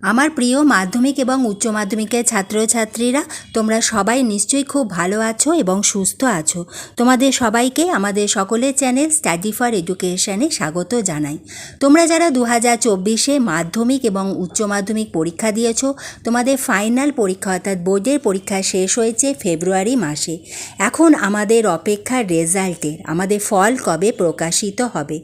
আমার প্রিয় মাধ্যমিক এবং উচ্চ মাধ্যমিকের ছাত্রছাত্রীরা তোমরা সবাই নিশ্চয়ই খুব ভালো আছো এবং সুস্থ আছো। তোমাদের সবাইকে আমাদের সকলের চ্যানেল স্টাডি ফর এডুকেশনে স্বাগত জানাই। তোমরা যারা 2024-এ মাধ্যমিক এবং উচ্চ মাধ্যমিক পরীক্ষা দিয়েছো, তোমাদের ফাইনাল পরীক্ষা অর্থাৎ বোর্ডের পরীক্ষা শেষ হয়েছে ফেব্রুয়ারি মাসে। এখন আমাদের অপেক্ষার রেজাল্টের, আমাদের ফল কবে প্রকাশিত হবে।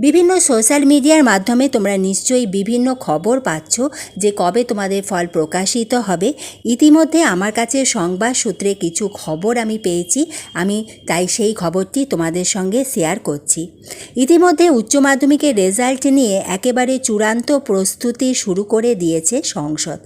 বিভিন্ন সোশ্যাল মিডিয়ার মাধ্যমে তোমরা নিশ্চয়ই বিভিন্ন খবর পাচ্ছ যে কবে তোমাদের ফল প্রকাশিত হবে। ইতিমধ্যে আমার কাছে সংবাদ সূত্রে কিছু খবর আমি পেয়েছি, আমি তাই সেই খবরটি তোমাদের সঙ্গে শেয়ার করছি। ইতিমধ্যে উচ্চ মাধ্যমিকের রেজাল্ট নিয়ে একেবারে চূড়ান্ত প্রস্তুতি শুরু করে দিয়েছে সংসদ।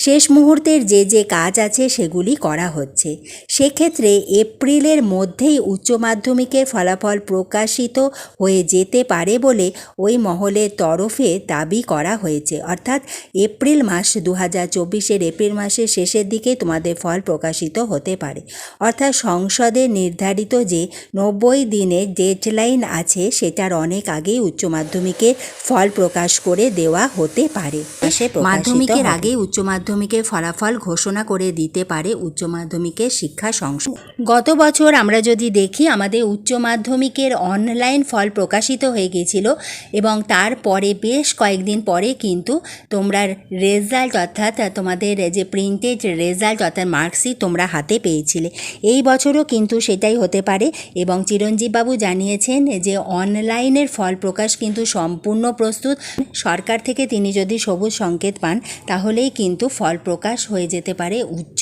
শেষ মুহূর্তের যে কাজ আছে সেগুলি করা হচ্ছে। সেক্ষেত্রে এপ্রিলের মধ্যেই উচ্চ মাধ্যমিকের ফলাফল প্রকাশিত হয়ে যেতে পারে বলে ওই মহলের তরফে দাবি করা হয়েছে। অর্থাৎ এপ্রিল মাস 2024-এর এপ্রিল মাসের শেষের দিকে তোমাদের ফল প্রকাশিত হতে পারে। অর্থাৎ সংসদের নির্ধারিত যে 90 দিনের ডেডলাইন আছে সেটার অনেক আগেই উচ্চ মাধ্যমিকের ফল প্রকাশ করে দেওয়া হতে পারে। মাধ্যমিকের আগেই উচ্চ মাধ্যমিকের ফলাফল ঘোষণা করে দিতে পারে উচ্চ মাধ্যমিকের শিক্ষা সংসদ। গত বছর আমরা যদি দেখি, আমাদের উচ্চ মাধ্যমিকের অনলাইন ফল প্রকাশিত হয়ে গিয়েছিল এবং তারপরে বেশ কয়েকদিন পরে কিন্তু তোমরা রেজাল্ট অর্থাৎ তোমাদের যে প্রিন্টেড রেজাল্ট অর্থাৎ মার্কশিট তোমরা হাতে পেয়েছিলে। এই বছরও কিন্তু সেটাই হতে পারে এবং চিরঞ্জীববাবু জানিয়েছেন যে অনলাইনের ফল প্রকাশ কিন্তু সম্পূর্ণ প্রস্তুত। সরকার থেকে তিনি যদি সবুজ সংকেত পান তাহলেই কিন্তু ফল প্রকাশ হয়ে যেতে পারে উচ্চ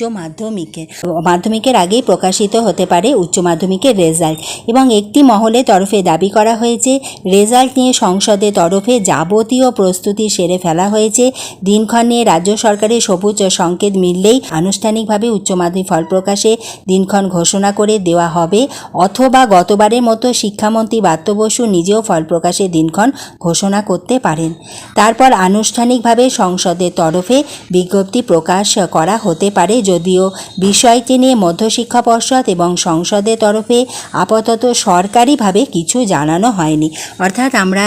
মাধ্যমিকের আগেই প্রকাশিত হতে পারে উচ্চ মাধ্যমিকের রেজাল্ট। এবং একটি মহলের তরফে দাবি করা হয়েছে রেজাল্ট নিয়ে সংসদের তরফে যাবতীয় প্রস্তুতি সেরে ফেলা হয়েছে। দিনক্ষণ নিয়ে রাজ্য সরকারের সবুজ সংকেত মিললেই আনুষ্ঠানিকভাবে উচ্চ মাধ্যমিক ফল প্রকাশে দিনক্ষণ ঘোষণা করে দেওয়া হবে, অথবা গতবারের মতো শিক্ষামন্ত্রী ব্রাত্য বসু নিজেও ফল প্রকাশের দিনক্ষণ ঘোষণা করতে পারেন। তারপর আনুষ্ঠানিকভাবে সংসদের তরফে বিজ্ঞপ্তি প্রকাশ করা হতে পারে, যদিও বিষয়টি নিয়ে মধ্যশিক্ষা পর্ষদ এবং সংসদের তরফে আপাতত সরকারিভাবে কিছু জানানো হয়নি। অর্থাৎ আমরা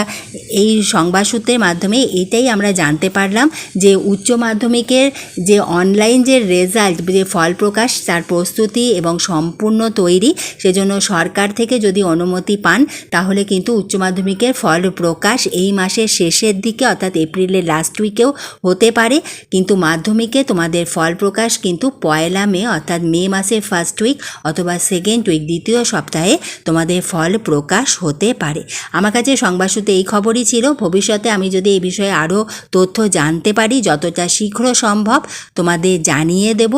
এই সংবাদ সূত্রের মাধ্যমে এটাই আমরা জানতে পারলাম যে উচ্চ মাধ্যমিকের যে অনলাইন যে রেজাল্ট, যে ফল প্রকাশ তার প্রস্তুতি এবং সম্পূর্ণ তৈরি। সেজন্য সরকার থেকে যদি অনুমতি পান তাহলে কিন্তু উচ্চ মাধ্যমিকের ফল প্রকাশ এই মাসের শেষের দিকে অর্থাৎ এপ্রিলের লাস্ট উইকেও হতে পারে। কিন্তু মাধ্যমিকে তোমাদের ফল প্রকাশ কিন্তু 1 মে অর্থাৎ মে মাসের ফার্স্ট উইক অথবা সেকেন্ড উইক দ্বিতীয় সপ্তাহে তোমাদের ফল প্রকাশ হতে পারে। আমার কাছে সংবাদ সূত্রে এই খবরই ছিল। ভবিষ্যতে আমি যদি এই বিষয়ে আরও তথ্য জানতে পারি যতটা শীঘ্র সম্ভব তোমাদের জানিয়ে দেব।